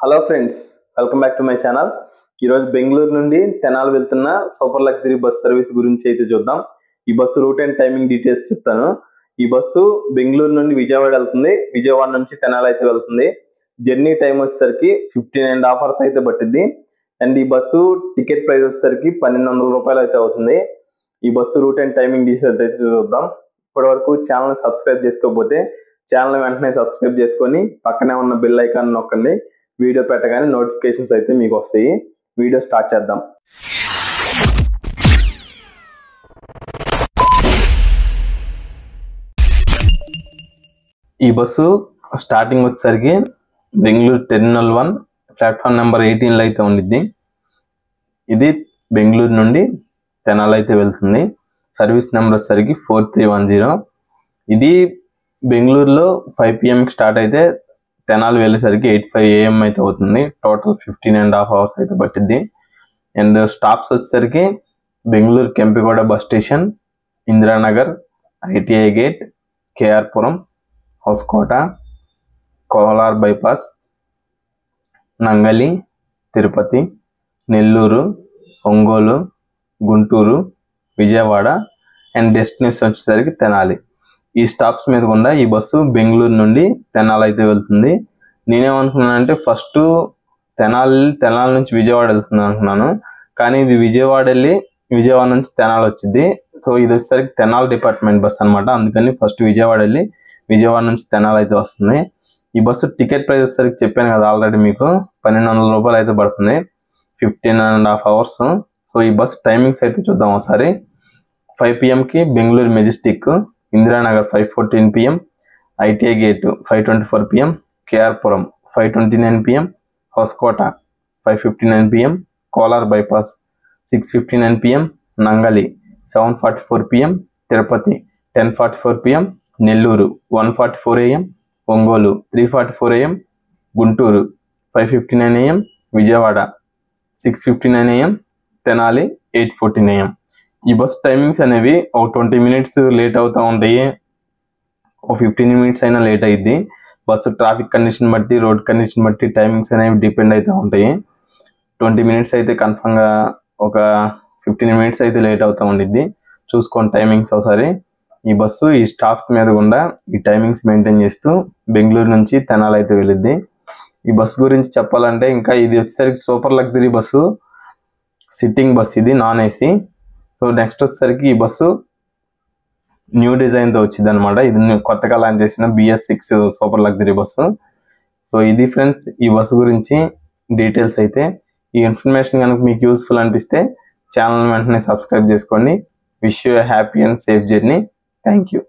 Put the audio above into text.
Hello friends, welcome back to my channel. ఈరోజు బెంగళూరు నుండి తెనాలి వెళ్తున్న సూపర్ లగ్జరీ బస్ సర్వీస్ గురించి అయితే చూద్దాం. ఈ bus route and timing details చెప్తాను. ఈ బస్సు బెంగళూరు నుండి విజయవాడ వెళ్తుంది. విజయవాడ నుంచి తెనాలి అయితే వెళ్తుంది. జర్నీ టైం వచ్చేసరికి 15.5 hours అయితే పట్టింది. అండ్ ఈ బస్సు టికెట్ ప్రైస్ వచ్చేసరికి 1200 రూపాయలు అయితే అవుతుంది. ఈ bus route and timing details అయితే చూద్దాం. ఇప్పటి వరకు ఛానల్ సబ్స్క్రైబ్ చేసుకోకపోతే ఛానల్ వెంటనే సబ్స్క్రైబ్ చేసుకొని పక్కనే ఉన్న బెల్ ఐకాన్ నొక్కండి. వీడియో పెట్టగానే నోటిఫికేషన్స్ అయితే మీకు వస్తాయి. వీడియో స్టార్ట్ చేద్దాం. ఈ బస్సు స్టార్టింగ్ వచ్చేసరికి బెంగళూరు టెర్మినల్ 1 ప్లాట్ఫామ్ నెంబర్ 18లో అయితే ఉండిద్ది. ఇది బెంగళూరు నుండి తెనాలి అయితే వెళ్తుంది. సర్వీస్ నెంబర్ వచ్చేసరికి 4310. ఇది బెంగళూరులో 5 PM స్టార్ట్ అయితే తెనాలి వెళ్ళేసరికి 8:05 AM అయితే అవుతుంది. టోటల్ 15.5 hours అయితే పట్టిద్ది. అండ్ స్టాప్స్ వచ్చేసరికి Bengaluru Kempegowda bus station, Indiranagar, ITI gate, KR Puram, Hoskote, Kolar bypass, Nangali, Tirupati, Nellore, Ongole, Guntur, Vijayawada and destination వచ్చేసరికి తెనాలి. ఈ స్టాప్స్ మీద గుండా ఈ బస్సు బెంగళూరు నుండి తెనాలి అయితే వెళ్తుంది. నేనేమనుకున్నానంటే ఫస్ట్ తెనాలి నుంచి విజయవాడ వెళ్తుంది అనుకున్నాను. కానీ ఇది విజయవాడ నుంచి తెనాలి వచ్చింది. సో ఇది వచ్చేసరికి తెనాలి డిపార్ట్మెంట్ బస్ అనమాట. అందుకని ఫస్ట్ విజయవాడ నుంచి తెనాలి అయితే వస్తుంది. ఈ బస్సు టికెట్ ప్రైస్ వచ్చేసరికి చెప్పాను కదా ఆల్రెడీ మీకు, 1200 రూపాయలు అయితే పడుతుంది. 15.5 hours. సో ఈ బస్ టైమింగ్స్ అయితే చూద్దాం ఒకసారి. 5 PMకి Bengaluru Majestic, Indiranagar 5:14 PM, ITI gate 5:24 PM, KR Puram 5:29 PM, Hoskote 5:59 PM, Kolar bypass 6:59 PM, Nangali 7:44 PM, Tirupati 10:44 PM, Nellore 1:44 AM, Ongole 3:44 AM, Guntur 5:59 AM, Vijayawada 6:59 AM, Tenali 8:14 AM. ఈ బస్ టైమింగ్స్ అనేవి ఒక 20 minutes లేట్ అవుతూ ఉంటాయి. ఒక 15 minutes అయినా లేట్ అయ్యిద్ది. బస్సు ట్రాఫిక్ కండిషన్ బట్టి, రోడ్ కండిషన్ బట్టి టైమింగ్స్ అనేవి డిపెండ్ అవుతూ ఉంటాయి. 20 minutes అయితే కన్ఫర్మ్గా, ఒక 15 minutes అయితే లేట్ అవుతూ ఉండిద్ది. చూసుకోండి టైమింగ్స్ ఒకసారి. ఈ బస్సు ఈ స్టాప్స్ మీద గుండా ఈ టైమింగ్స్ మెయింటైన్ చేస్తూ బెంగళూరు నుంచి తెనాలి అయితే వెళ్ళిద్ది. ఈ బస్సు గురించి చెప్పాలంటే ఇంకా ఇది వచ్చేసరికి super luxury bus, sitting bus, ఇది నాన్ AC. సో నెక్స్ట్ వచ్చేసరికి ఈ బస్సు న్యూ డిజైన్తో వచ్చింది అనమాట. ఇది కొత్తగా లాంచ్ చేసిన BS6 super luxury bus. So ఇది ఫ్రెండ్స్ ఈ బస్సు గురించి డీటెయిల్స్ అయితే. ఈ ఇన్ఫర్మేషన్ కనుక మీకు యూస్ఫుల్ అనిపిస్తే ఛానల్ వెంటనే సబ్స్క్రైబ్ చేసుకోండి. Wish you happy and safe journey. Thank you.